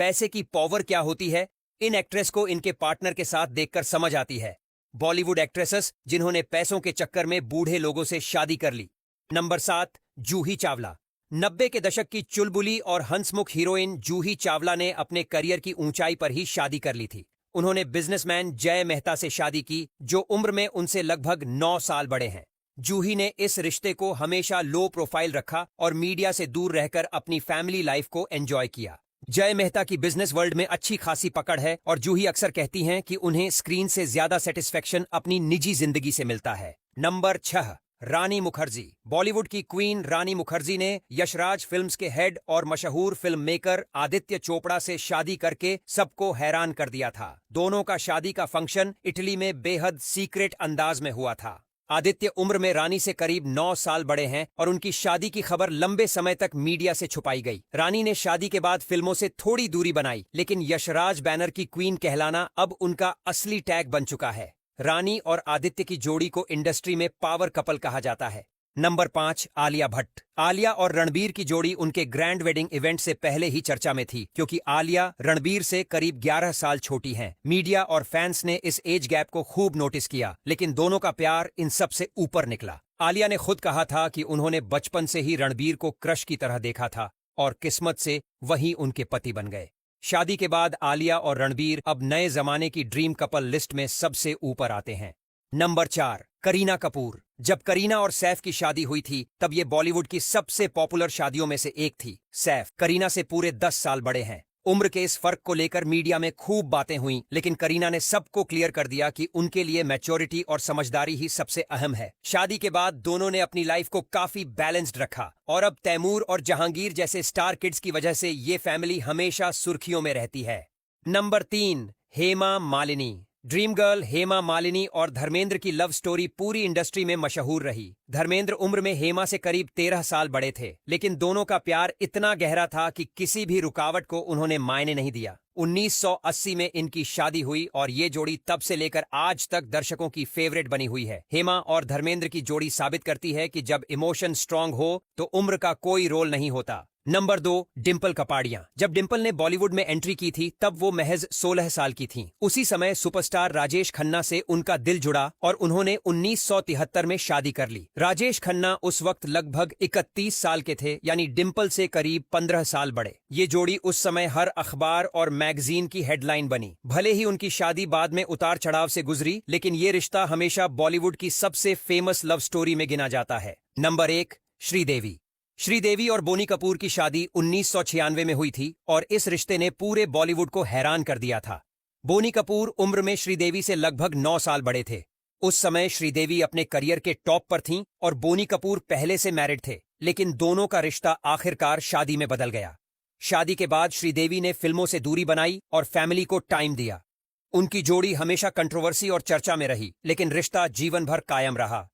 पैसे की पावर क्या होती है, इन एक्ट्रेस को इनके पार्टनर के साथ देखकर समझ आती है। बॉलीवुड एक्ट्रेसेस जिन्होंने पैसों के चक्कर में बूढ़े लोगों से शादी कर ली। नंबर 7, जूही चावला। 90 के दशक की चुलबुली और हंसमुख हीरोइन जूही चावला ने अपने करियर की ऊंचाई पर ही शादी कर ली थी। उन्होंने बिजनेसमैन जय मेहता से शादी की, जो उम्र में उनसे लगभग 9 साल बड़े हैं। जूही ने इस रिश्ते को हमेशा लो प्रोफाइल रखा और मीडिया से दूर रहकर अपनी फैमिली लाइफ को एंजॉय किया। जय मेहता की बिजनेस वर्ल्ड में अच्छी खासी पकड़ है और जूही अक्सर कहती हैं कि उन्हें स्क्रीन से ज्यादा सेटिस्फेक्शन अपनी निजी जिंदगी से मिलता है। नंबर 6, रानी मुखर्जी। बॉलीवुड की क्वीन रानी मुखर्जी ने यशराज फिल्म्स के हेड और मशहूर फिल्म मेकर आदित्य चोपड़ा से शादी करके सबको हैरान कर दिया था। दोनों का शादी का फंक्शन इटली में बेहद सीक्रेट अंदाज में हुआ था। आदित्य उम्र में रानी से करीब 9 साल बड़े हैं और उनकी शादी की खबर लंबे समय तक मीडिया से छुपाई गई। रानी ने शादी के बाद फिल्मों से थोड़ी दूरी बनाई, लेकिन यशराज बैनर की क्वीन कहलाना अब उनका असली टैग बन चुका है। रानी और आदित्य की जोड़ी को इंडस्ट्री में पावर कपल कहा जाता है। नंबर 5, आलिया भट्ट। आलिया और रणबीर की जोड़ी उनके ग्रैंड वेडिंग इवेंट से पहले ही चर्चा में थी, क्योंकि आलिया रणबीर से करीब 11 साल छोटी हैं। मीडिया और फैंस ने इस एज गैप को खूब नोटिस किया, लेकिन दोनों का प्यार इन सब से ऊपर निकला। आलिया ने खुद कहा था कि उन्होंने बचपन से ही रणबीर को क्रश की तरह देखा था और किस्मत से वही उनके पति बन गए। शादी के बाद आलिया और रणबीर अब नए जमाने की ड्रीम कपल लिस्ट में सबसे ऊपर आते हैं। नंबर 4, करीना कपूर। जब करीना और सैफ की शादी हुई थी, तब ये बॉलीवुड की सबसे पॉपुलर शादियों में से एक थी। सैफ करीना से पूरे 10 साल बड़े हैं। उम्र के इस फर्क को लेकर मीडिया में खूब बातें हुई, लेकिन करीना ने सबको क्लियर कर दिया कि उनके लिए मैच्योरिटी और समझदारी ही सबसे अहम है। शादी के बाद दोनों ने अपनी लाइफ को काफी बैलेंस्ड रखा और अब तैमूर और जहांगीर जैसे स्टार किड्स की वजह से ये फैमिली हमेशा सुर्खियों में रहती है। Number 3, Hema Malini. Dream girl Hema Malini और धर्मेंद्र की लव स्टोरी पूरी इंडस्ट्री में मशहूर रही। धर्मेंद्र उम्र में हेमा से करीब 13 साल बड़े थे, लेकिन दोनों का प्यार इतना गहरा था कि किसी भी रुकावट को उन्होंने मायने नहीं दिया। 1980 में इनकी शादी हुई और ये जोड़ी तब से लेकर आज तक दर्शकों की फेवरेट बनी हुई है। हेमा और धर्मेंद्र की जोड़ी साबित करती है कि जब इमोशन स्ट्रांग हो तो उम्र का कोई रोल नहीं होता। नंबर 2, डिंपल कपाड़िया। जब डिंपल ने बॉलीवुड में एंट्री की थी, तब वो महज 16 साल की थीं। उसी समय सुपरस्टार राजेश खन्ना से उनका दिल जुड़ा और उन्होंने 1973 में शादी कर ली। राजेश खन्ना उस वक्त लगभग 31 साल के थे, यानी डिंपल से करीब 15 साल बड़े। ये जोड़ी उस समय हर अखबार और मैगजीन की हेडलाइन बनी। भले ही उनकी शादी बाद में उतार चढ़ाव से गुजरी, लेकिन ये रिश्ता हमेशा बॉलीवुड की सबसे फेमस लव स्टोरी में गिना जाता है। नंबर 1, श्रीदेवी। श्रीदेवी और बोनी कपूर की शादी 1996 में हुई थी और इस रिश्ते ने पूरे बॉलीवुड को हैरान कर दिया था। बोनी कपूर उम्र में श्रीदेवी से लगभग 9 साल बड़े थे। उस समय श्रीदेवी अपने करियर के टॉप पर थीं और बोनी कपूर पहले से मैरिड थे, लेकिन दोनों का रिश्ता आखिरकार शादी में बदल गया। शादी के बाद श्रीदेवी ने फिल्मों से दूरी बनाई और फैमिली को टाइम दिया। उनकी जोड़ी हमेशा कंट्रोवर्सी और चर्चा में रही, लेकिन रिश्ता जीवन भर कायम रहा।